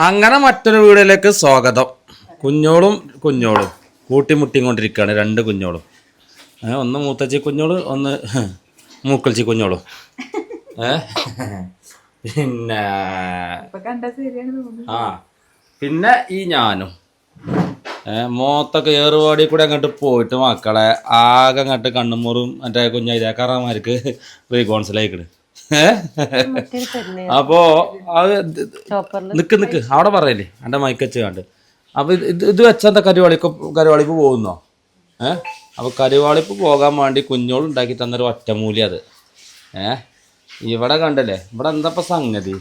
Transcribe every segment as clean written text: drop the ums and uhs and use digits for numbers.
അങ്ങനെ മറ്റൊരു വീഡിയോയിലേക്ക് സ്വാഗതം. കുഞ്ഞോളും കൂട്ടിമുട്ടിക്കൊണ്ടിരിക്കുകയാണ്. രണ്ട് കുഞ്ഞോളും, ഒന്ന് മൂത്തച്ചി കുഞ്ഞോള്, ഒന്ന് മൂക്കൽച്ചി കുഞ്ഞോളും. പിന്നെ പിന്നെ ഈ ഞാനും മോത്തൊക്കെ ഏറുപാടി കൂടെ അങ്ങോട്ട് പോയിട്ട് മക്കളെ ആകെ അങ്ങോട്ട് കണ്ണുമുറും മറ്റേ കുഞ്ഞായിക്കാറന്മാർക്ക് റീകോൺസിലായിക്കണ്. അപ്പോ അത് നിക്ക് അവിടെ പറയല്ലേ എൻ്റെ മൈക്കച്ച് കണ്ട്. അപ്പൊ ഇത് വെച്ചെന്താ കരുവാളിപ്പ് പോകുന്നോ? അപ്പൊ കരുവാളിപ്പ് പോകാൻ വേണ്ടി കുഞ്ഞോൾ ഉണ്ടാക്കി തന്നൊരു ഒറ്റമൂലി അത്. ഇവിടെ കണ്ടല്ലേ, ഇവിടെ എന്താ സംഗതി,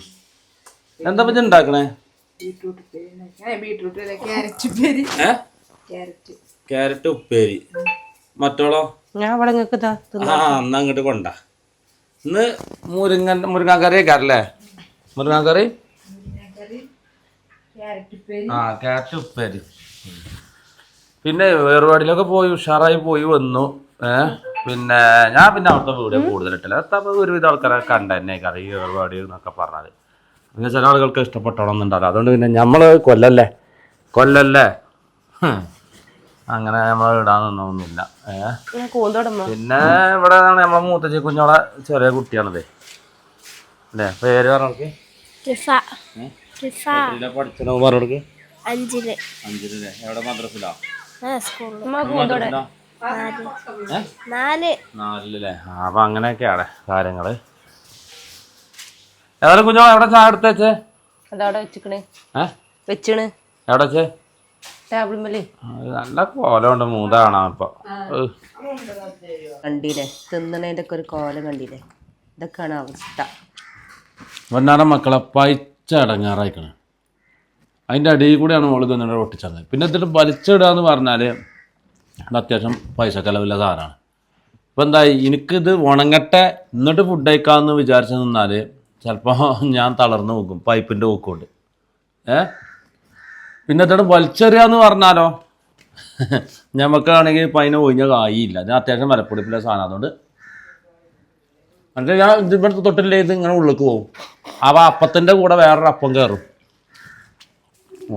എന്താ ഇത് ഉണ്ടാക്കണേ? ക്യാരറ്റ് ഉപ്പേരി. മറ്റോളോ? എന്നാ അങ്ങോട്ട് കൊണ്ട. ഇന്ന് മുരിങ്ങാൻ കറി വെക്കാറല്ലേ? മുരിങ്ങാൻ കറി, ക്യാരറ്റ് ഉപ്പേരി. പിന്നെ വേറുപാടിലൊക്കെ പോയി ഉഷാറായി പോയി വന്നു. പിന്നെ ഞാൻ അവിടുത്തെ വീഡിയോ കൂടുതലിട്ടില്ല. ഒരുവിധ ആൾക്കാരെ കണ്ടെന്നെ കറി വേറുപാടി എന്നൊക്കെ പറഞ്ഞത്. പിന്നെ ചില ആളുകൾക്ക് ഇഷ്ടപ്പെട്ടോണമെന്നുണ്ടാവില്ല. അതുകൊണ്ട് പിന്നെ നമ്മള് കൊല്ലല്ലേ അങ്ങനെ നമ്മൾ ഇടാനൊന്നുമില്ല. പിന്നെ ഇവിടെ നമ്മളെ മൂത്തച്ചി കുഞ്ഞോളെ ചെറിയ കുട്ടിയാണത് അല്ലേ? പേര് പറഞ്ഞോൾക്ക്. പഠിച്ചോ പറഞ്ഞോൾക്ക്? അഞ്ചിലല്ലേ? എവിടെ? മദ്രസിലോ? നാലിലല്ലേ? അപ്പൊ അങ്ങനെയൊക്കെയാണ് കാര്യങ്ങള്. ഏതായാലും കുഞ്ഞോ എവിടെ ചായ എടുത്ത് വെച്ചേ? എവിടെ വെച്ചേ? നല്ല കോലമുണ്ട്, മൂന്നാണ് ഇപ്പൊ. കണ്ടില്ലേ, തിന്നണേന്റെ ഒക്കെ ഒരു കോലം കണ്ടില്ലേ? ഇതൊക്കെയാണ് അവസ്ഥ. വന്നാടെ മക്കളെ പൈച്ചടങ്ങാറായിക്കണേ. അതിൻ്റെ അടിയിൽ കൂടെയാണ് മോള് തിന്നിട്ട് ഒട്ടിച്ചത്. പിന്നെ ഇതിട്ട് വലിച്ചിടുക എന്ന് പറഞ്ഞാൽ അത് അത്യാവശ്യം പൈസ ചിലവില്ല സാധനമാണ്. ഇപ്പം എന്തായി, എനിക്കിത് ഉണങ്ങട്ടെ എന്നിട്ട് ഫുഡ് കഴിക്കാമെന്ന് വിചാരിച്ചു നിന്നാൽ ചിലപ്പോൾ ഞാൻ തളർന്നു പോകും പൈപ്പിൻ്റെ ഊക്കൊണ്ട്. പിന്നെ ഇതിട്ട് വലിച്ചെറിയാന്ന് പറഞ്ഞാലോ ഞമ്മക്കാണെങ്കിൽ ഇപ്പം അതിനെ ഒഴിഞ്ഞ കായില്ല. ഞാൻ അത്യാവശ്യം വിലപ്പൊടിപ്പില്ല സാധനം. അതുകൊണ്ട് എന്നിട്ട് ഞാൻ ഇവിടെ തൊട്ടില്ലേ ഇത് ഇങ്ങനെ ഉള്ളിലേക്ക് പോകും. അപ്പം അപ്പത്തിൻ്റെ കൂടെ വേറൊരു അപ്പം കയറും.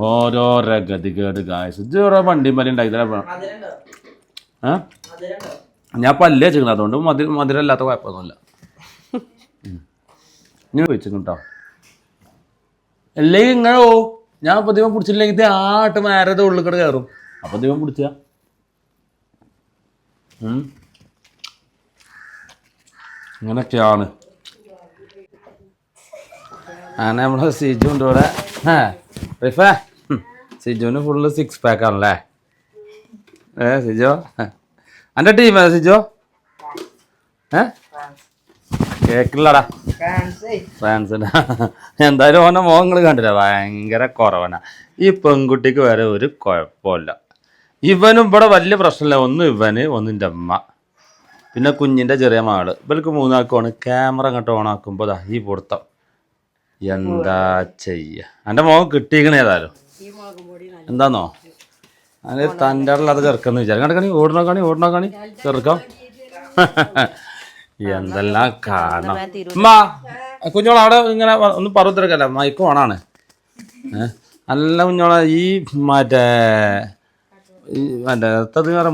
ഓരോരോ ഗതികേട് ഗായ്സ്. ഇത് ഓരോ വണ്ടിമല ഉണ്ടാക്കി ഞാൻ പല്ല് വെച്ചിരിക്കണം. അതുകൊണ്ട് മധുരമില്ലാത്ത കുഴപ്പമൊന്നുമില്ല. ഇങ്ങനെ വെച്ചിരിക്കും കേട്ടോ. അല്ലെങ്കിൽ ഇങ്ങനെ ഓ ഞാൻ ഇപ്പം ദൈവം പിടിച്ചില്ലെങ്കിൽ ആട്ട് നേരത്തെ ഉള്ളിൽ കൂടെ കയറും. അപ്പം ദൈവം പിടിച്ച അങ്ങനെയൊക്കെയാണ്. അങ്ങനെ നമ്മളെ സിജുണ്ട് ഇവിടെ. റിഫേ, സിജോന് ഫുള്ള് 6 pack ആണല്ലേ? സിജോ എൻ്റെ ടീം സിജോ കേക്കില്ലടാ ഫ്രാൻസിൻ്റെ. എന്തായാലും ഓൻ്റെ മുഖങ്ങൾ കണ്ടില്ല, ഭയങ്കര കുറവനാ. ഈ പെൺകുട്ടിക്ക് വരെ ഒരു കുഴപ്പമില്ല. ഇവനും ഇവിടെ വലിയ പ്രശ്നമില്ല. ഒന്ന് ഇവന്, ഒന്നിൻ്റെ അമ്മ, പിന്നെ കുഞ്ഞിൻ്റെ ചെറിയ മകള്. ഇവർക്ക് മൂന്നാക്കുമാണ്. ക്യാമറ അങ്ങോട്ട് ഓണാക്കുമ്പോൾ ഈ പൊടുത്തം. എന്താ ചെയ്യ, എൻ്റെ മുഖം കിട്ടിയിരിക്കണ ഏതായാലും എന്താന്നോ അത് തൻ്റെ അല്ലാതെ ചെറുക്കെന്ന് വിചാരിക്കണി. ഓടണോ ചെറുക്കം എന്തെല്ലാം കാണണം. അമ്മ കുഞ്ഞോളെ അവിടെ ഇങ്ങനെ ഒന്ന് പറത്തിരക്കല്ല, മയക്ക് ഓണാണ്. നല്ല കുഞ്ഞോളെ ഈ മറ്റേ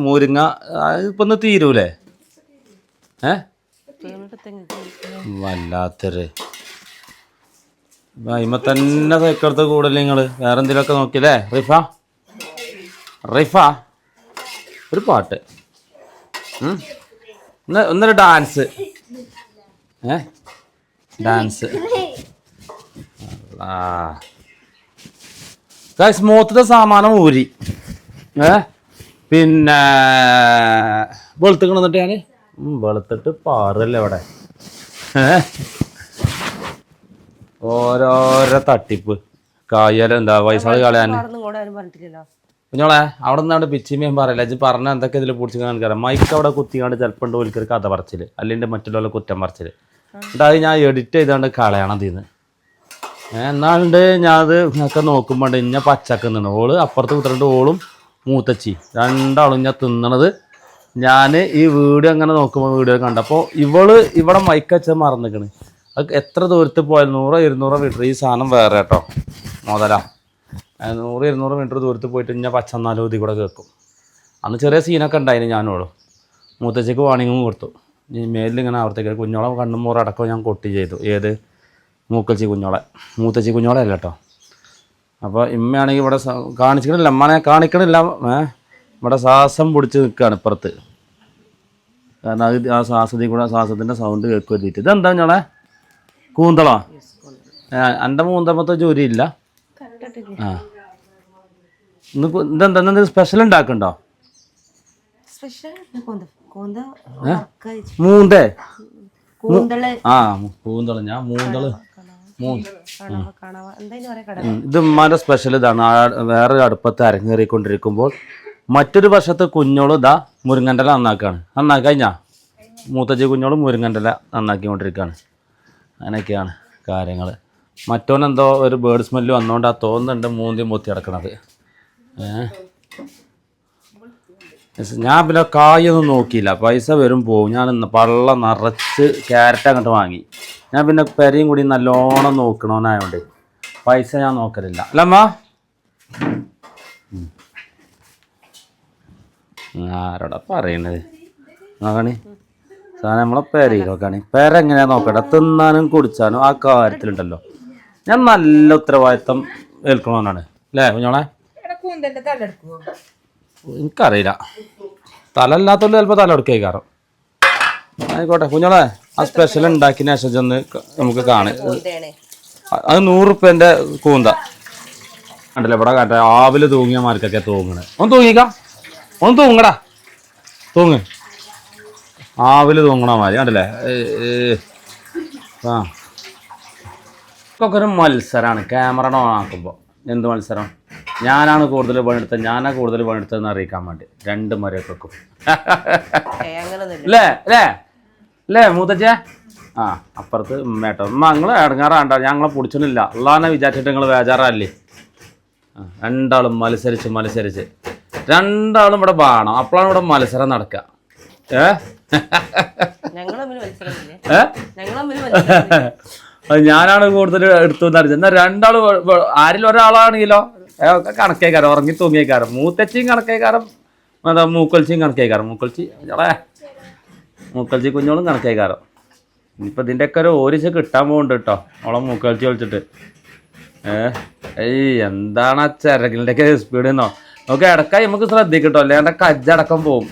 മുരിങ്ങ ഇപ്പൊ ഒന്ന് തീരൂലേ? വല്ലാത്തൊരു ഇമ്മ തന്നെ സൈക്കെടുത്ത് കൂടല്ലേ നിങ്ങള്. വേറെ എന്തെങ്കിലുമൊക്കെ നോക്കിയല്ലേ? റിഫ ഒരു പാട്ട്, ഒന്നൊരു ഡാൻസ്. ഡാൻസ് സ്മൂത്തത്തെ സാമാനം ഊരി പിന്നെ വെളുത്തുക്കണെന്നിട്ട് ഞാൻ വെളുത്തിട്ട് പാറല്ലേ അവിടെ. ഓരോരോ തട്ടിപ്പ് കായാലും എന്താ പൈസ കളയാൻ. കുഞ്ഞോളെ അവിടെ നിന്ന് അവിടെ പിച്ചിമയും പറയില്ല. ഇജ്ജ് പറഞ്ഞ എന്തൊക്കെ ഇതിൽ പിടിച്ച് കാണിക്കാറ്. മൈക്ക് അവിടെ കുത്തിക്കാണ്ട് ചിലപ്പോൾ ഉണ്ട് ഒരിക്കൽ കഥ പറച്ചില്, അല്ലെങ്കിൽ മറ്റുള്ള കുറ്റം പറച്ചില്. എന്നിട്ട് അത് ഞാൻ എഡിറ്റ് ചെയ്താണ്ട് കളയണം തീന്ന്. എന്നാണ്ട് ഞാൻ അത് ഒക്കെ നോക്കുമ്പോണ്ട് ഇഞ്ഞ പച്ചക്ക് നിന്ന് ഓള് അപ്പുറത്ത് കുത്തിരണ്ട് ഓളും മൂത്തച്ചി രണ്ടാളും ഞാൻ തിന്നണത്. ഞാൻ ഈ വീഡിയോ അങ്ങനെ നോക്കുമ്പോൾ വീഡിയോ കണ്ടപ്പോൾ ഇവിടെ മൈക്കച്ച മറന്നിക്കണ്. അത് എത്ര ദൂരത്ത് പോയാലും 100-200 മീറ്റർ ഈ സാധനം വേറെ കേട്ടോ മുതലാ. 100-200 മീറ്റർ ദൂരത്ത് പോയിട്ട് ഞാൻ പച്ചന്നാലും ഇതിൽ കൂടെ കേൾക്കും. അന്ന് ചെറിയ സീനൊക്കെ ഉണ്ടായിരുന്നു ഞാനോളൂ. മൂത്തച്ഛക്ക് വാണിങ്ങും കൊടുത്തു. ഈ മേലിലിങ്ങനെ ആവർത്തിക്കുക. കുഞ്ഞോളെ കണ്ണും മൂറടക്കം ഞാൻ കൊട്ടി ചെയ്തു. ഏത് മൂത്തച്ചി കുഞ്ഞോളെ അല്ല കേട്ടോ. അപ്പോൾ ഇമ്മയാണെങ്കിൽ ഇവിടെ കാണിക്കണില്ല, അമ്മനെ കാണിക്കണില്ല. ഇവിടെ ശ്വാസം പിടിച്ച് നിൽക്കുകയാണ് ഇപ്പുറത്ത്. കാരണം അത് ആ ശ്വാസത്തിൻ്റെ സൗണ്ട് കേൾക്കുക എഴുതിയിട്ട്. ഇതെന്താ ഞങ്ങളെ കൂന്തളോ? എൻ്റെ മൂന്തമത്തെ ജോലിയില്ല. ആ ഇതെന്താ സ്പെഷ്യൽ ഉണ്ടാക്കുന്നുണ്ടോ? മൂന്തേ ആ കൂന്തള്. ഞാൻ മൂന്തള് ഇത് ഉമ്മാൻ്റെ സ്പെഷ്യൽ ഇതാണ്. വേറൊരു അടുപ്പത്ത് അരങ്ങേറിക്കൊണ്ടിരിക്കുമ്പോൾ മറ്റൊരു വശത്ത് കുഞ്ഞോള് ഇതാ മുരിങ്ങൻ്റെ ഇല നന്നാക്കുകയാണ്. നന്നാക്കി കഴിഞ്ഞാൽ മൂത്തച്ഛി കുഞ്ഞോളും മുരിങ്ങൻ്റെ ഇല നന്നാക്കിക്കൊണ്ടിരിക്കുകയാണ്. അങ്ങനെയൊക്കെയാണ് കാര്യങ്ങൾ. മറ്റോനെന്തോ ഒരു ബേർഡ് സ്മെല്ല് വന്നുകൊണ്ട് ആ തോന്നുന്നുണ്ട് മൂന്തി മുത്തി കിടക്കണത്. ഞാൻ പിന്നെ കായൊന്നും നോക്കിയില്ല. പൈസ വരും പോവും. ഞാൻ പള്ള നിറച്ച് ക്യാരറ്റ് അങ്ങോട്ട് വാങ്ങി. ഞാൻ പിന്നെ പെരയും കൂടി നല്ലോണം നോക്കണോന്നായതുകൊണ്ട് പൈസ ഞാൻ നോക്കലില്ല. അല്ലമ്മ ആരോടാ പറയണത്? നോക്കണി സാധനം നമ്മളെ പെരയിൽ നോക്കണി. പെര എങ്ങനെയാ നോക്കട്ടെ? തിന്നാനും കുടിച്ചാനും ആ കാര്യത്തിലുണ്ടല്ലോ ഞാൻ നല്ല ഉത്തരവാദിത്തം ഏൽക്കണമെന്നാണ്. അല്ലേ കുഞ്ഞോളെ? എനിക്കറിയില്ല. തല ഇല്ലാത്തതുകൊണ്ട് ചിലപ്പോൾ തല എടുക്കുക കാരണം. ആയിക്കോട്ടെ കുഞ്ഞോളെ, ആ സ്പെഷ്യൽ ഉണ്ടാക്കിയ ശേഷം ഒന്ന് നമുക്ക് കാണാം. അത് 100 റുപ്യൻ്റെ കൂന്ത കണ്ടല്ലേ ഇവിടെ കാട്ടെ. ആവില് തൂങ്ങിയ മാർക്കൊക്കെ തൂങ്ങണേ. ഒന്ന് തൂങ്ങിക്ക, ഒന്ന് തൂങ്ങടാ, തൂങ്ങ്. ആവില് തൂങ്ങണ മാതിരി കണ്ടല്ലേ. ആ ഇതൊക്കെ ഒരു മത്സരമാണ് ക്യാമറ ഓൺ ആക്കുമ്പോൾ. എന്ത് മത്സരം? ഞാനാണ് കൂടുതൽ പണിയെടുത്തത്, ഞാനാണ് കൂടുതൽ പണിയെടുത്തതെന്ന് അറിയിക്കാൻ വേണ്ടി 2 മരക്കൊക്കും. അല്ലേ അല്ലേ അല്ലേ മൂത്തച്ഛ? ആ അപ്പുറത്ത് ഉമ്മേട്ടോ. ഉമ്മ നിങ്ങൾ ഇടങ്ങാറാണ്ട, ഞങ്ങളെ പിടിച്ചൊന്നുമില്ല. ഉള്ളാനെ വിചാരിച്ചിട്ട് നിങ്ങൾ ബേജാറല്ലേ? രണ്ടാളും മത്സരിച്ച് 2 ഇവിടെ ബാണം. അപ്പോഴാണ് ഇവിടെ മത്സരം നടക്കുക. ഞാനാണ് കൂടുതൽ എടുത്തു എന്നറിഞ്ഞത്. എന്നാൽ 2 ആരിൽ ഒരാളാണെങ്കിലോ ഒക്കെ കണക്കേക്കാരം, ഉറങ്ങി തൂങ്ങിയേക്കാരം. മൂത്തച്ചിയും കണക്കേക്കാരം, എന്താ മൂക്കൊലിച്ചിയും കണക്കേക്കാരം. മൂക്കൊലിച്ചി കുഞ്ഞോളും കണക്കേക്കാരം. ഇനിയിപ്പോൾ ഇതിൻ്റെയൊക്കെ ഒരു ഓരിച്ച് കിട്ടാൻ പോകുന്നുണ്ട് കേട്ടോ ഓളെ മൂക്കൊലിച്ചി വിളിച്ചിട്ട്. എന്താണ് ആ ചിറകിൻ്റെയൊക്കെ സ്പീഡ് എന്നോ നമുക്ക് ഇടക്കായി നമുക്ക് ശ്രദ്ധിക്കട്ടോ, അല്ലാണ്ട് കജ്ജടക്കം പോവും.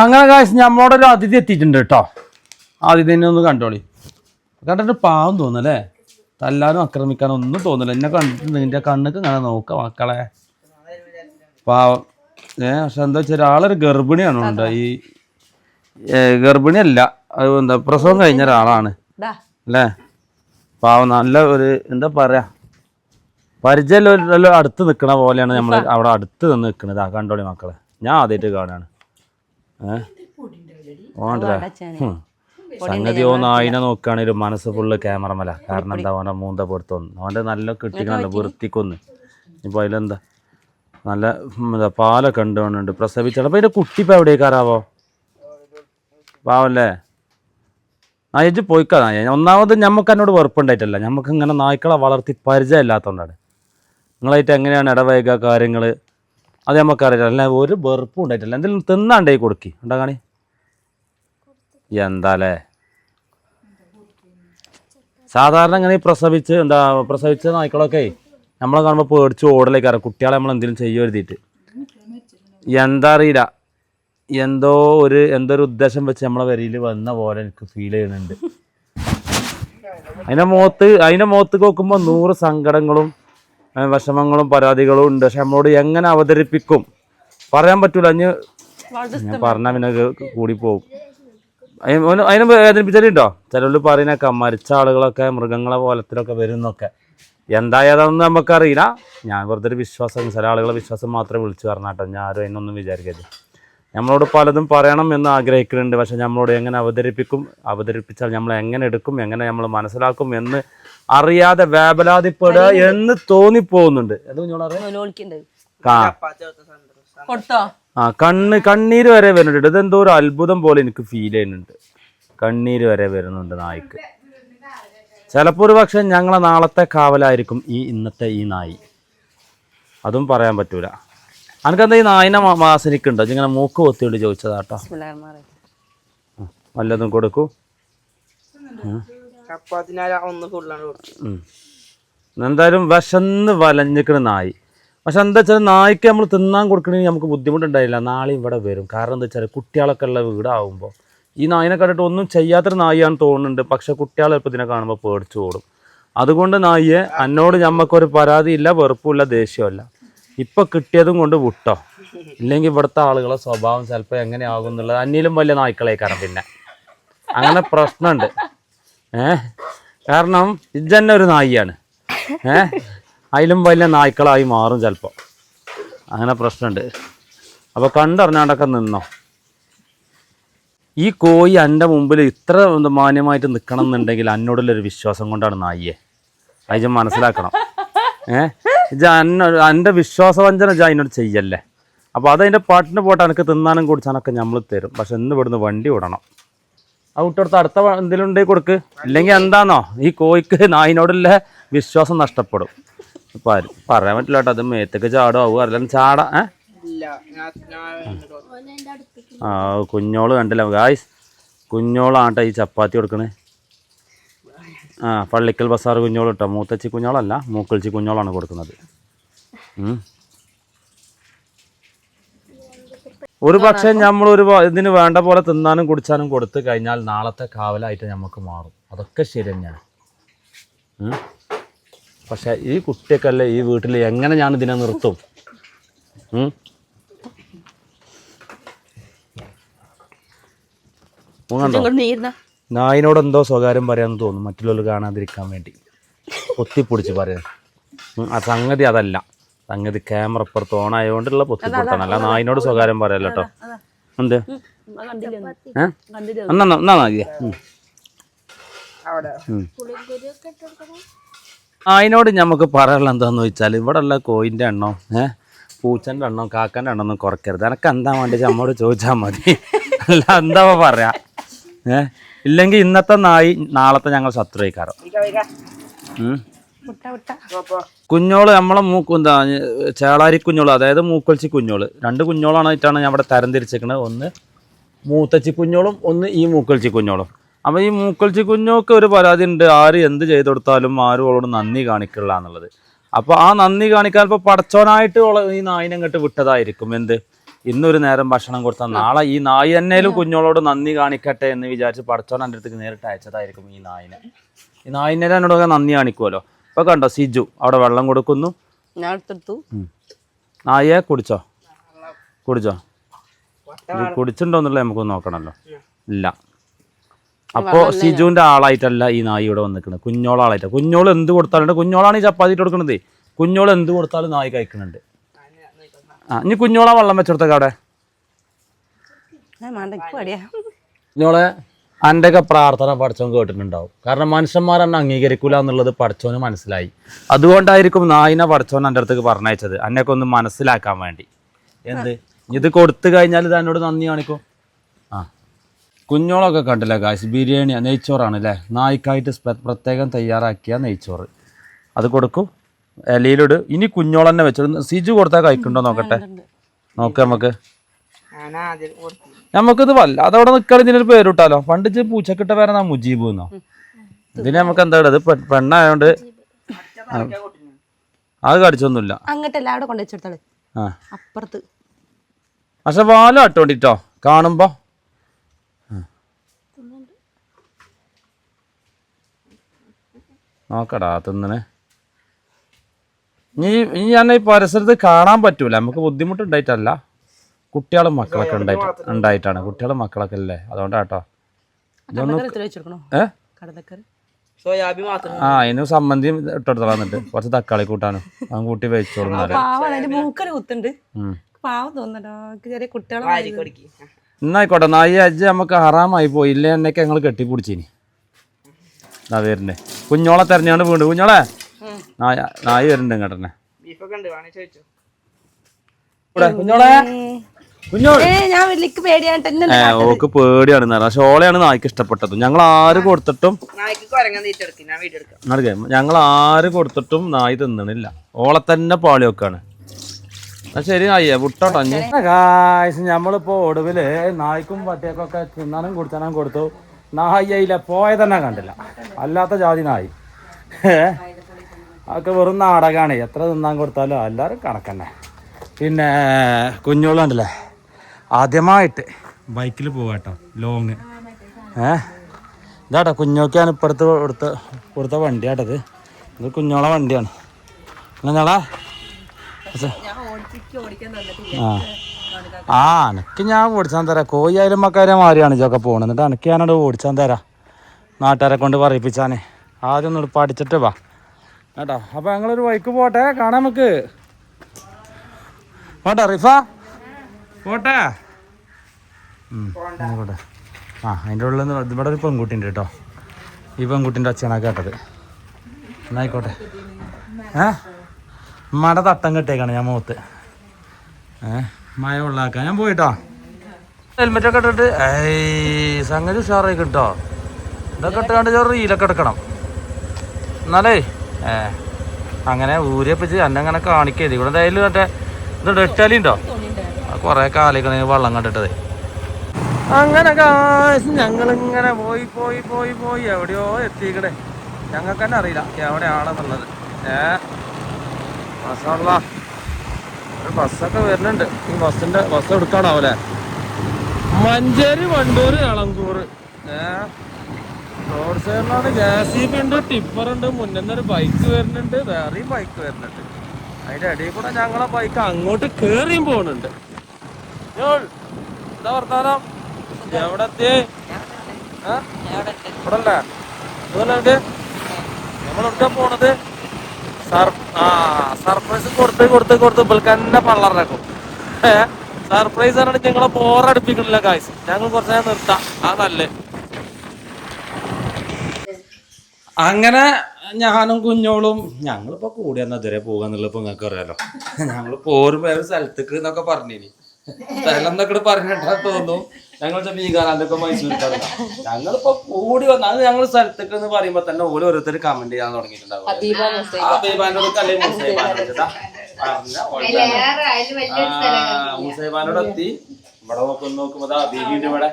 അങ്ങനെ കാശ് നമ്മളോട് ഒരു അതിഥി എത്തിയിട്ടുണ്ട് കേട്ടോ. അതിഥിനെ ഒന്ന് കണ്ടോളി. കണ്ടിട്ട് പാവം തോന്നല്ലേ? തല്ലാനും ആക്രമിക്കാനും ഒന്നും തോന്നില്ല. എന്നെ കണ്ടിട്ട് നിന്റെ കണ്ണൊക്കെ ഇങ്ങനെ നോക്കാം മക്കളെ. പാവം. പക്ഷെ എന്താ വെച്ചാൽ ഒരാളൊരു ഗർഭിണിയാണ് ഉണ്ട്. ഈ ഗർഭിണിയല്ല, അത് എന്താ പ്രസവം കഴിഞ്ഞ ഒരാളാണ് അല്ലേ? പാവം. നല്ല ഒരു എന്താ പറയാ, പരിചയം അടുത്ത് നിൽക്കണ പോലെയാണ് നമ്മൾ അവിടെ അടുത്ത് നിന്ന് നിൽക്കുന്നത്. ആ കണ്ടോളി മക്കളെ, ഞാൻ ആദ്യമായിട്ട് കാണാണ്. ഓണ്ടല്ലേ സംഗതി അതിനെ നോക്കുകയാണെങ്കിൽ മനസ്സ് ഫുള്ള് ക്യാമറമല്ല. കാരണം എന്താ അവൻ്റെ മൂന്ത പൊടുത്തൊന്ന് അവൻ്റെ നല്ല കിട്ടിക്കണല്ലോ വൃത്തിക്കൊന്ന്. ഇപ്പോൾ അതിലെന്താ നല്ല പാലൊക്കെ ഉണ്ട് പ്രസവിച്ചാൽ. അപ്പോൾ അതിൻ്റെ കുട്ടി ഇപ്പോൾ എവിടേക്കാരാവോ? പാവല്ലേ? നായജ് പോയിക്കാ. ഒന്നാമത് നമുക്ക് എന്നോട് വെറുപ്പുണ്ടായിട്ടല്ല, നമുക്ക് ഇങ്ങനെ നായ്ക്കളെ വളർത്തി പരിചയമില്ലാത്തതുകൊണ്ടാണ്. നിങ്ങളായിട്ട് എങ്ങനെയാണ് ഇടവൈക കാര്യങ്ങൾ അത് നമുക്കറിയില്ല. അല്ല ഒരു വെറുപ്പും ഉണ്ടായിട്ടില്ല. എന്തെങ്കിലും തിന്നാണ്ടായി കൊടുക്കി ഉണ്ടാകാണി. എന്താല്ലേ സാധാരണ ഇങ്ങനെ പ്രസവിച്ച നായ്ക്കളൊക്കെ നമ്മളെ കാണുമ്പോൾ പേടിച്ച് ഓടലേക്കാറ്. കുട്ടികളെ നമ്മൾ എന്തെങ്കിലും ചെയ്യുമോ എഴുതിയിട്ട്. എന്താ അറിയില്ല, എന്തോ ഒരു ഉദ്ദേശം വെച്ച് നമ്മളെ വരിയിൽ വന്ന പോലെ എനിക്ക് ഫീൽ ചെയ്യുന്നുണ്ട്. അതിൻ്റെ മുഖത്ത് നോക്കുമ്പോൾ 100 സങ്കടങ്ങളും വിഷമങ്ങളും പരാതികളും ഉണ്ട്. പക്ഷെ നമ്മളോട് എങ്ങനെ അവതരിപ്പിക്കും പറയാൻ പറ്റൂല. ഞാൻ പറഞ്ഞാൽ പിന്നെ കൂടിപ്പോവും. അതിനെ വേദനിപ്പിച്ചിട്ടുണ്ടോ? ചിലർ പറയുന്നൊക്കെ മരിച്ച ആളുകളൊക്കെ മൃഗങ്ങളെ പോലത്തിലൊക്കെ വരുന്നൊക്കെ. എന്തായതാണെന്ന് നമുക്കറിയില്ല. ഞാൻ വെറുതെ ഒരു വിശ്വാസം, ചില ആളുകളെ വിശ്വാസം മാത്രമേ വിളിച്ചു പറഞ്ഞാട്ടോ. ഞാൻ ആരും അതിനൊന്നും വിചാരിക്കരുത്. നമ്മളോട് പലതും പറയണം എന്ന് ആഗ്രഹിക്കുന്നുണ്ട്. പക്ഷെ നമ്മളോട് എങ്ങനെ അവതരിപ്പിച്ചാൽ നമ്മൾ എങ്ങനെ എടുക്കും, എങ്ങനെ നമ്മൾ മനസ്സിലാക്കും എന്ന് അറിയാതെ വേവലാതിപ്പെടുക എന്ന് തോന്നിപ്പോകുന്നുണ്ട്. കണ്ണീര് വരെ വരുന്നുണ്ട്. ഇതെന്തോ ഒരു അത്ഭുതം പോലെ എനിക്ക് ഫീൽ ചെയ്യുന്നുണ്ട്. കണ്ണീര് വരെ വരുന്നുണ്ട് നായ്ക്ക്. ചിലപ്പോൾ ഒരു പക്ഷേ ഞങ്ങളെ നാളത്തെ കാവലായിരിക്കും ഇന്നത്തെ ഈ നായി. അതും പറയാൻ പറ്റൂല. അനക്കെന്താ ഈ നായിനെ വാസനിക്കുണ്ടോ? ഇങ്ങനെ മൂക്ക് കൊത്തിയോണ്ട് ചോദിച്ചതാട്ടോ. വല്ലതും കൊടുക്കൂ. എന്തായാലും വിശന്ന് വലഞ്ഞിക്കണ നായി. പക്ഷെ എന്താ വെച്ചാൽ നായ്ക്ക് നമ്മൾ തിന്നാൻ കൊടുക്കണമെങ്കിൽ നമുക്ക് ബുദ്ധിമുട്ടുണ്ടായില്ല. നാളെ ഇവിടെ വരും. കാരണം എന്താ വെച്ചാൽ കുട്ടികളൊക്കെ ഉള്ള വീടാവുമ്പോൾ ഈ നായിനെ കണ്ടിട്ട് ഒന്നും ചെയ്യാത്തൊരു നായിയാണെന്ന് തോന്നുന്നുണ്ട്. പക്ഷെ കുട്ടികൾ ഇപ്പോൾ ഇതിനെ കാണുമ്പോൾ പേടിച്ചു ഓടും. അതുകൊണ്ട് നായിയെ എന്നോട് ഞമ്മക്കൊരു പരാതിയില്ല, വെറുപ്പില്ല, ദേഷ്യമല്ല. ഇപ്പം കിട്ടിയതും കൊണ്ട് വിട്ടോ. ഇല്ലെങ്കിൽ ഇവിടുത്തെ ആളുകളെ സ്വഭാവം ചിലപ്പോൾ എങ്ങനെയാകും എന്നുള്ളത് അന്നിലും വലിയ നായ്ക്കളേക്കാരം. പിന്നെ അങ്ങനെ പ്രശ്നമുണ്ട്. കാരണം ഇജ്ജന്നെ ഒരു നായിയാണ്. അതിലും വലിയ നായ്ക്കളായി മാറും ചിലപ്പോൾ. അങ്ങനെ പ്രശ്നമുണ്ട്. അപ്പോൾ കണ്ടറിഞ്ഞാണ്ടൊക്കെ നിന്നോ. ഈ കോഴി എൻ്റെ മുമ്പിൽ ഇത്ര മാന്യമായിട്ട് നിൽക്കണം എന്നുണ്ടെങ്കിൽ എന്നോടുള്ളൊരു വിശ്വാസം കൊണ്ടാണ് നായിയെ. അത് മനസ്സിലാക്കണം. എൻ്റെ വിശ്വാസവഞ്ചന അതിനോട് ചെയ്യല്ലേ. അപ്പോൾ അതതിൻ്റെ പാട്ടിന് പോട്ടെ എനിക്ക് തിന്നാനും കുടിച്ചാനൊക്കെ നമ്മൾ തരും. പക്ഷെ ഇന്ന് ഇവിടുന്ന് വണ്ടി വിടണം. ആ വിട്ടെടുത്ത് അടുത്ത എന്തെങ്കിലും ഉണ്ടെങ്കിൽ കൊടുക്ക്. ഇല്ലെങ്കിൽ എന്താണോ ഈ കോഴിക്ക് നായിനോടുള്ള വിശ്വാസം നഷ്ടപ്പെടും. പറയാൻ പറ്റില്ല കേട്ടോ. അത് മേത്തേക്ക് ചാടോ ആവുക അല്ലെങ്കിൽ ചാടാ. ആ കുഞ്ഞോള് കണ്ടില്ല ഗായ്സ്. കുഞ്ഞോളാണ്ട്ടോ ഈ ചപ്പാത്തി കൊടുക്കണേ. പള്ളിക്കൽ ബസാർ കുഞ്ഞോൾ കേട്ടോ. മൂത്തച്ചി കുഞ്ഞോളല്ല, മൂക്കൽച്ചി കുഞ്ഞോളാണ് കൊടുക്കുന്നത്. ഒരു പക്ഷേ നമ്മളൊരു ഇതിന് വേണ്ട പോലെ തിന്നാനും കുടിച്ചാനും കൊടുത്തു കഴിഞ്ഞാൽ നാളത്തെ കാവലായിട്ട് നമുക്ക് മാറും. അതൊക്കെ ശരി തന്നെയാണ്. പക്ഷെ ഈ കുട്ടിയൊക്കെയല്ലേ ഈ വീട്ടിൽ എങ്ങനെ ഞാൻ ഇതിനെ നിർത്തും? നായിനോട് എന്തോ സ്വകാര്യം പറയാന്ന് തോന്നും, മറ്റുള്ളവർ കാണാതിരിക്കാൻ വേണ്ടി പൊത്തിപ്പൊടിച്ച് പറയാൻ. ആ സംഗതി അതല്ല. സംഗതി ക്യാമറ ഇപ്പുറത്ത് ഓണായതുകൊണ്ടുള്ള പൊത്തിപ്പൊടുത്താണ്. അല്ല നായിനോട് സ്വകാര്യം പറയല്ലോ കേട്ടോ. എന്ത് എന്നാ നാദിയ നായിനോട് നമുക്ക് പറയാനുള്ള എന്താന്ന് ചോദിച്ചാൽ ഇവിടെ ഉള്ള കോയിൻ്റെ എണ്ണം പൂച്ചൻ്റെ എണ്ണം കാക്കൻ്റെ എണ്ണം ഒന്നും കുറയ്ക്കരുത്. എനക്ക് എന്താ വേണ്ടി നമ്മോട് ചോദിച്ചാൽ മതി. അല്ല എന്താ പറയാ. ഇല്ലെങ്കിൽ ഇന്നത്തെ നായി നാളത്തെ ഞങ്ങൾ ശത്രുക്കാരം. കുഞ്ഞോള് നമ്മളെ എന്താ ചേളാരി കുഞ്ഞോള്, അതായത് മൂക്കൊളിച്ചി കുഞ്ഞോള്. രണ്ട് കുഞ്ഞോളായിട്ടാണ് ഞാൻ ഇവിടെ തരം തിരിച്ചിരിക്കുന്നത്. ഒന്ന് മൂത്തച്ചി കുഞ്ഞോളും ഒന്ന് ഈ മൂക്കൊളിച്ചി കുഞ്ഞോളും. അപ്പോൾ ഈ മൂക്കൊളിച്ചി കുഞ്ഞോൾക്ക് ഒരു പരാതി ഉണ്ട്. ആര് എന്ത് ചെയ്ത് കൊടുത്താലും ആരും അവളോട് നന്ദി കാണിക്കില്ല എന്നുള്ളത്. അപ്പോൾ ആ നന്ദി കാണിക്കാൻ ഇപ്പോൾ പടച്ചോനായിട്ട് ഈ നായിനെ അങ്ങോട്ട് വിട്ടതായിരിക്കും. എന്ത് ഇന്നൊരു നേരം ഭക്ഷണം കൊടുത്താൽ നാളെ ഈ നായി എന്നേലും കുഞ്ഞോളോട് നന്ദി കാണിക്കട്ടെ എന്ന് വിചാരിച്ച് പടച്ചോൻ എൻ്റെ അടുത്തേക്ക് നേരിട്ട് അയച്ചതായിരിക്കും ഈ നായിനെ. ഈ നായിനെ എന്നോടൊക്കെ നന്ദി കാണിക്കുമല്ലോ. ഇപ്പൊ കണ്ടോ സിജു അവിടെ വെള്ളം കൊടുക്കുന്നു. നായെ കുടിച്ചോ കുടിച്ചിട്ടുണ്ടോന്നുള്ളത് നമുക്കൊന്ന് നോക്കണമല്ലോ. ഇല്ല. അപ്പോൾ സിജുവിൻ്റെ ആളായിട്ടല്ല ഈ നായി ഇവിടെ വന്നിരിക്കുന്നത്, കുഞ്ഞോളാളായിട്ട്. കുഞ്ഞോൾ എന്ത് കൊടുത്താലുണ്ട്. കുഞ്ഞോളാണ് ഈ ചപ്പാത്തി ഇട്ട് കൊടുക്കുന്നത്. കുഞ്ഞോൾ എന്ത് കൊടുത്താലും നായി കഴിക്കുന്നുണ്ട്. ഇനി കുഞ്ഞോളാ വെള്ളം വെച്ചെടുത്തൊക്കെ അവിടെ. കുഞ്ഞോളെ അൻ്റെയൊക്കെ പ്രാർത്ഥന പടച്ചോൻ കേട്ടിട്ടുണ്ടാവും. കാരണം മനുഷ്യന്മാർ എന്നെ അംഗീകരിക്കൂല എന്നുള്ളത് പടച്ചോന് മനസ്സിലായി. അതുകൊണ്ടായിരിക്കും നായിനെ പടച്ചോൻ എൻ്റെ അടുത്തേക്ക് പറഞ്ഞയച്ചത്, എന്നെയൊക്കെ ഒന്ന് മനസ്സിലാക്കാൻ വേണ്ടി. എന്ത് ഇത് കൊടുത്തു കഴിഞ്ഞാൽ ഇത് എന്നോട് നന്ദി കാണിക്കും. കുഞ്ഞോളൊക്കെ കണ്ടില്ല ഗായ്സ്. ബിരിയാണി നെയ്ച്ചോറാണ് അല്ലേ. നായ്ക്കായിട്ട് പ്രത്യേകം തയ്യാറാക്കിയ നെയ്ച്ചോറ്. അത് കൊടുക്കും, ഇലയിലിട്. ഇനി കുഞ്ഞോളെന്നെ വെച്ചിട്ട് സിജു കൊടുത്താൽ കഴിക്കണ്ടോ നോക്കട്ടെ. നമുക്ക് നമുക്കിത് വല്ല അതവിടെ നിൽക്കാൻ ഇതിനൊരു പേരിട്ടാലോ. പണ്ട് പൂച്ചക്കിട്ട പേരാ മുജീബ് എന്നോ. ഇതിന് നമുക്ക് എന്താ ഇത് പെണ്ണായോണ്ട് അത് കടിച്ചൊന്നുമില്ല. പക്ഷെ വാലും അട്ടോണ്ടിട്ടോ കാണുമ്പോ. നോക്കടാ തിന്നണേ. ഇനി ഞാൻ ഈ പരിസരത്ത് കാണാൻ പറ്റൂല. നമുക്ക് ബുദ്ധിമുട്ടുണ്ടായിട്ടല്ല, കുട്ടികളും മക്കളൊക്കെ ഉണ്ടായിട്ടാണ്. കുട്ടികളും മക്കളൊക്കെ അല്ലേ, അതുകൊണ്ടാട്ടോ. അതിന് സമ്മന്തി ഇട്ടെടുത്തോളാം. എന്നിട്ട് കുറച്ച് തക്കാളി കൂട്ടാനും അവൻ കൂട്ടി വെച്ചോളും. എന്നായിക്കോട്ടെ. നായി അജ്ജ് നമുക്ക് ഹറാമായി പോയില്ലേ. എന്നൊക്കെ ഞങ്ങൾ കെട്ടിപ്പിടിച്ചിനി. എന്നാ വരുന്നേ. കുഞ്ഞോളെ തെരഞ്ഞാണ്ട് വീണ്ടും കുഞ്ഞോളെ നായി വരുന്നുണ്ട് ഇങ്ങോട്ടെ. കുഞ്ഞോളെ കുഞ്ഞോൾ ഞാൻ വലിക്ക് പേടിയാണ്ട് ഓക്ക് പേടിയാണ് പക്ഷെ ഓളെയാണ് നായ്ക്ക് ഇഷ്ടപ്പെട്ടത്. ഞങ്ങൾ ആര് കൊടുത്തിട്ടും ഞങ്ങൾ ആര് കൊടുത്തിട്ടും നായ് തിന്നണില്ല. ഓളെ തന്നെ പാളി വെക്കാണ്. ശരി നായിയെ വിട്ടോട്ടോ. നമ്മളിപ്പോ ഒടുവില് നായ്ക്കും പട്ടിയൊക്കെ തിന്നാനും കുടിച്ചാനും കൊടുത്തു. നായി അതിലെ പോയ തന്നെ കണ്ടില്ല. അല്ലാത്ത ജാതി നായി. അതൊക്കെ വെറും നാടകമാണ്. എത്ര തിന്നാൻ കൊടുത്താലും എല്ലാവരും കണക്കന്നെ. പിന്നെ കുഞ്ഞോള് കണ്ടില്ലേ, ആദ്യമായിട്ട് ബൈക്കിൽ പോവാട്ടോ ലോങ്. ഇതാട്ടോ കുഞ്ഞോക്കാണ് ഇപ്പുറത്ത് കൊടുത്ത വണ്ടിയാട്ടത്. ഇത് കുഞ്ഞോളെ വണ്ടിയാണ്. കുഞ്ഞോളാ എനക്ക് ഞാൻ ഓടിച്ചാൻ തരാം. കോയിയായാലും മക്കാരെ മാറിയാണ് ഇതൊക്കെ പോകണം. എന്നിട്ട് എനിക്ക് ഞാനോട് ഓടിച്ചാൻ തരാം, നാട്ടുകാരെ കൊണ്ട് പറയിപ്പിച്ചാന്. ആദ്യം ഒന്നും പഠിച്ചിട്ട് വാ കേട്ടോ. അപ്പം ഞങ്ങളൊരു വൈക്ക് പോട്ടെ, കാണാം നമുക്ക്. പോട്ടെ റിഫ, പോട്ടെ. പോട്ടെ. അതിൻ്റെ ഉള്ളിൽ നിന്ന് ഇവിടെ ഒരു പെൺകുട്ടി ഉണ്ട് കേട്ടോ. ഈ പെൺകുട്ടീൻ്റെ ഒച്ചയാണ് കേട്ടത്. എന്നായിക്കോട്ടെ. ഉമ്മയുടെ തട്ടം കെട്ടേക്കാണ് ഞാൻ മുഖത്ത്. മഴ ഉള്ളാക്കാൻ ഞാൻ പോയിട്ടോ. ഹെൽമെറ്റൊക്കെ ഇട്ടിട്ട് സംഗതി ഉഷാറായി കിട്ടോ. ഇതൊക്കെ ഇട്ടാണ്ട് റീലൊക്കെ എടുക്കണം എന്നാലേ. അങ്ങനെ ഊരിയപ്പിച്ച് എന്നെ അങ്ങനെ കാണിക്കരുത്. ഇവിടെ എന്തായാലും മറ്റേ ഇത് ഇട്ടാലിണ്ടോ, കുറേ കാലിക്കണ വെള്ളം കണ്ടിട്ടത്. അങ്ങനെ ഞങ്ങളിങ്ങനെ പോയി പോയി പോയി പോയി എവിടെയോ എത്തിക്കണേ. ഞങ്ങൾക്ക് തന്നെ അറിയില്ല എവിടെയാണെന്നുള്ളത്. മാഷാഅല്ലാ, ഒരു ബസ്സൊക്കെ വരുന്നുണ്ട്. ഈ ബസ് എടുക്കാനാവൂലേ. മഞ്ചേരി, വണ്ടൂർ, എളങ്കൂർ. റോഡ് സൈഡിലാണ് JCB ഉണ്ട്, ടിപ്പറുണ്ട്. മുന്നിൽ ബൈക്ക് വരുന്നുണ്ട്, വേറെയും ബൈക്ക് വരുന്നുണ്ട്. അതിൻ്റെ ഇടയിൽ കൂടെ ഞങ്ങളെ ബൈക്ക് അങ്ങോട്ട് കേറിയും പോകുന്നുണ്ട്. എന്താ വർത്താനം? എവിടെ എത്തി? ഇവിടെ അല്ലേ? അതുപോലെ നമ്മളെവിടെ പോണത്? സർപ്രൈസ് കൊടുത്ത് ഇവൾക്ക് തന്നെ പള്ളറിറക്കും. സർപ്രൈസ് ആണ്. ഞങ്ങളെ ബോറടിപ്പിക്കണില്ല കാശ്. ഞങ്ങൾ കുറച്ച് നേരം നിർത്താം. നല്ല അങ്ങനെ ഞാനും കുഞ്ഞോളും ഞങ്ങളിപ്പോ കൂടി എന്നെതിരെ പോകാന്നുള്ളത് ഇപ്പൊ നിങ്ങൾക്ക് അറിയാലോ. ഞങ്ങൾ പോരുമ്പോ സ്ഥലത്തേക്ക് എന്നൊക്കെ പറഞ്ഞിനി. സ്ഥലം എന്നൊക്കെ പറഞ്ഞിട്ടാ തോന്നുന്നു. ഞങ്ങൾ വീഗാനന്ദൊക്കെ മൈസൂരിക്കാറില്ല. ഞങ്ങളിപ്പോ കൂടി വന്ന അത് ഞങ്ങൾ സ്ഥലത്തേക്ക് എന്ന് പറയുമ്പോ തന്നെ ഓരോരുത്തർ കമന്റ് ചെയ്യാൻ തുടങ്ങിയിട്ടുണ്ടാവും. മുസൈബാനോട് എത്തി. ഇവിടെ നോക്കുമ്പോ ബീബിന്റെ ഇവിടെ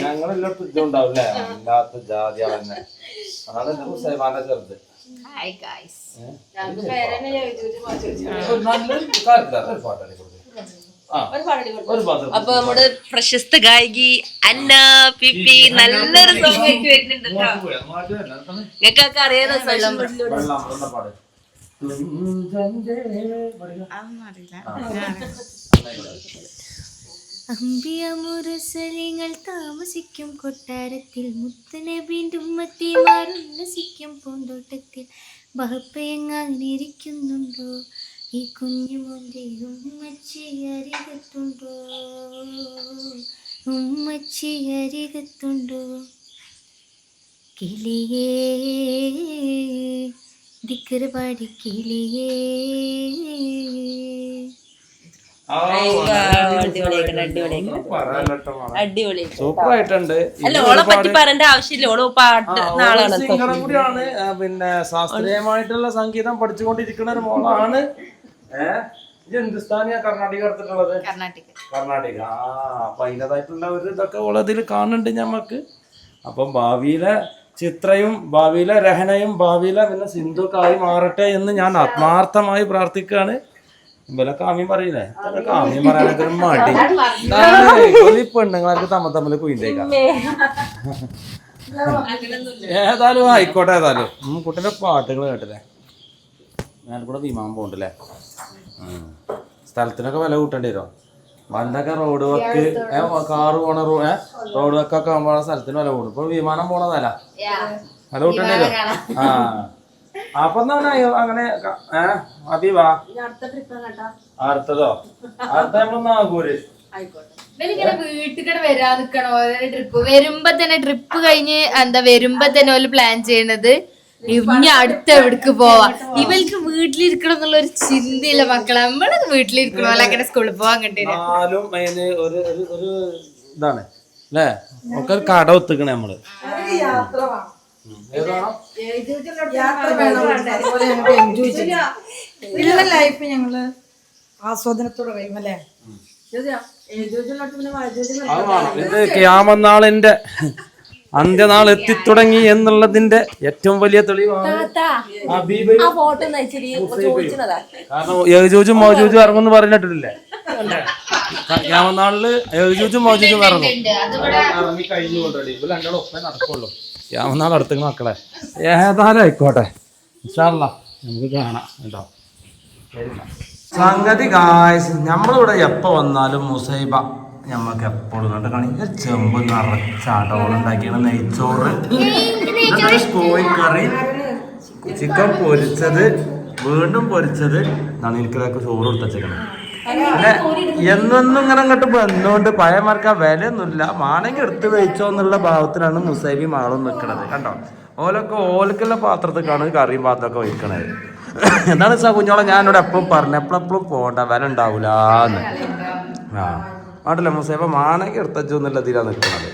ഞങ്ങളില്ലാത്ത ഇതുണ്ടാവില്ലേ. ഇല്ലാത്ത ജാതി തന്നെ. അതാണ് എന്റെ മുസൈബാന്റെ ചെറുത്. അപ്പൊ നമ്മുടെ പ്രശസ്ത ഗായികി അന്ന പിപ്പി നല്ലൊരു സോങ് ആയിട്ട് വരുന്നുണ്ട്. നിങ്ങൾക്കൊക്കെ അറിയാതെ അമ്പിയമുരസലിങ്ങൾ താമസിക്കും കൊട്ടാരത്തിൽ, മുത്തനബിന്റെ ഉമ്മത്തിമാർ ഉല്ലസിക്കും പൂന്തോട്ടത്തിൽ. ബഹപ്പയങ്ങാനിരിക്കുന്നുണ്ടോ ഈ കുഞ്ഞുമോന്റെ ഉമ്മച്ചി അരികത്തുണ്ടോ, ഉമ്മച്ചി അരികത്തുണ്ടോ. കിളിയേ ദിക്കറ് പാടി കിളിയേ. സൂപ്പറായിട്ടുണ്ട്. അല്ല ഓളെ പറ്റി പറയേണ്ട ആവശ്യമില്ല. ഓള് പാട്ട് നാളാണ് കൂടിയാണ്. പിന്നെ ശാസ്ത്രീയമായിട്ടുള്ള സംഗീതം പഠിച്ചുകൊണ്ടിരിക്കുന്ന ഒരു മോളാണ്. ഹിന്ദുസ്ഥാനിയാ കർണാടക എടുത്തിട്ടുള്ളത്? കർണാടക. അപ്പൊ അതിൻ്റെതായിട്ടുള്ള ഒരു ഇതൊക്കെ ഉള്ളതിൽ കാണുന്നുണ്ട് ഞമ്മക്ക്. അപ്പം ഭാവിയിലെ ചിത്രയും ഭാവിയിലെ രഹനയും ഭാവിയിലെ പിന്നെ സിന്ധുക്കായി മാറട്ടെ എന്ന് ഞാൻ ആത്മാർത്ഥമായി പ്രാർത്ഥിക്കുകയാണ്. ഇവലൊക്കെ ആമീൻ പറയില്ലേ? ആമീൻ പറയാനൊക്കെ ഒരു മടി. പെണ്ണുങ്ങളാർക്ക് തമ്മിൽ കുയിലേക്കാം. ഏതായാലും ആയിക്കോട്ടെ. ഏതായാലും കുട്ടിന്റെ പാട്ടുകൾ കേട്ടില്ലേ? ഞാൻ കൂടെ വിമാനം പോകണ്ടല്ലേ? സ്ഥലത്തിനൊക്കെ വില കൂട്ടേണ്ടി വരും. പണ്ടൊക്കെ റോഡ് വർക്ക് കാറ് പോണ റോഡ് വർക്കൊക്കെ ആകുമ്പോൾ സ്ഥലത്തിന് വില കൂടും. ഇപ്പൊ വിമാനം പോണതല്ല, വില കൂട്ടേണ്ടി വരും. അപ്പൊ അങ്ങനെ അബീവാ അടുത്തതോ? അടുത്ത നമ്മളൊന്നാകൂര് വീട്ടിൽ വരാൻ നിക്കണോ? ട്രിപ്പ് വരുമ്പോ തന്നെ ട്രിപ്പ് കഴിഞ്ഞ് വരുമ്പോ തന്നെ ഓല് പ്ലാൻ ചെയ്യണത് ഇനി അടുത്ത എവിടേക്ക് പോവാ ഇവർക്ക് വീട്ടിലിരിക്കണം എന്നുള്ള ഒരു ചിന്തയില്ല മക്കളെ നമ്മള് വീട്ടിലിരിക്കണോ അല്ല അങ്ങനെ സ്കൂളിൽ പോവാൻ കണ്ടില്ല ഇതാണ് അല്ലേ ഒക്കെ ഒരു കട ഒത്തുക്കണേ നമ്മള് ലൈഫ് ഞങ്ങള് ആസ്വാദനത്തോടെ കഴിയും അല്ലേ? ഇത് ഖിയാമത്ത് അന്ത്യനാൾ എത്തിത്തുടങ്ങി എന്നുള്ളതിന്റെ ഏറ്റവും വലിയ തെളിവാണ് കാരണം യജൂജും മൗജൂജും ഇറങ്ങുമെന്ന് പറഞ്ഞിട്ടില്ലേ? ഖിയാമത്ത് നാളില് യജൂജും മൗജൂജും ഇറങ്ങി കഴിഞ്ഞുകൊണ്ടേ ഇവ രണ്ടാളും ഒപ്പേ നടക്കുള്ളൂ. ഖിയാമത്ത് നാൾ അടുത്തേക്ക് മക്കളെ ഏതായാലും ആയിക്കോട്ടെ ഇൻഷാ അല്ലാഹ് നമുക്ക് കാണാം കേട്ടോ. സംഗതി ഗായ്സ് നമ്മളിവിടെ എപ്പോൾ വന്നാലും മുസൈബ ഞമ്മക്ക് എപ്പോഴും കണ്ട് കാണിക്കുക ചെമ്പ് നിറച്ച അടവുണ്ടാക്കിയാണ് നെയ്ച്ചോറ്, കോഴിക്കറി, ചിക്കൻ പൊരിച്ചത്, വീണ്ടും പൊരിച്ചത് എന്നാണ് എനിക്കൊക്കെ ചോറ് കൊടുത്തേക്കുന്നത്. പിന്നെ എന്നൊന്നും ഇങ്ങനെ അങ്ങോട്ട് വന്നുകൊണ്ട് പഴയമാർക്ക് വിലയൊന്നുമില്ല, മാണെങ്കിൽ എടുത്ത് വെച്ചോ എന്നുള്ള ഭാവത്തിലാണ് മുസൈബി മാളും നിൽക്കുന്നത്. കണ്ടോ ഓലൊക്കെ ഓലക്കുള്ള പാത്രത്തിലാണ് കറിയും പാത്രമൊക്കെ വയ്ക്കണത്. എന്താണ് കുഞ്ഞോളെ ഞാനിവിടെ എപ്പോഴും പറഞ്ഞു എപ്പോഴെപ്പോഴും പോകണ്ട വില ഉണ്ടാവൂലെന്ന്. ആ പാടില്ല മുസൈബ മാണെങ്കിൽ എടുത്തച്ചു എന്നുള്ള ഇതിലാണ് നിൽക്കുന്നത്.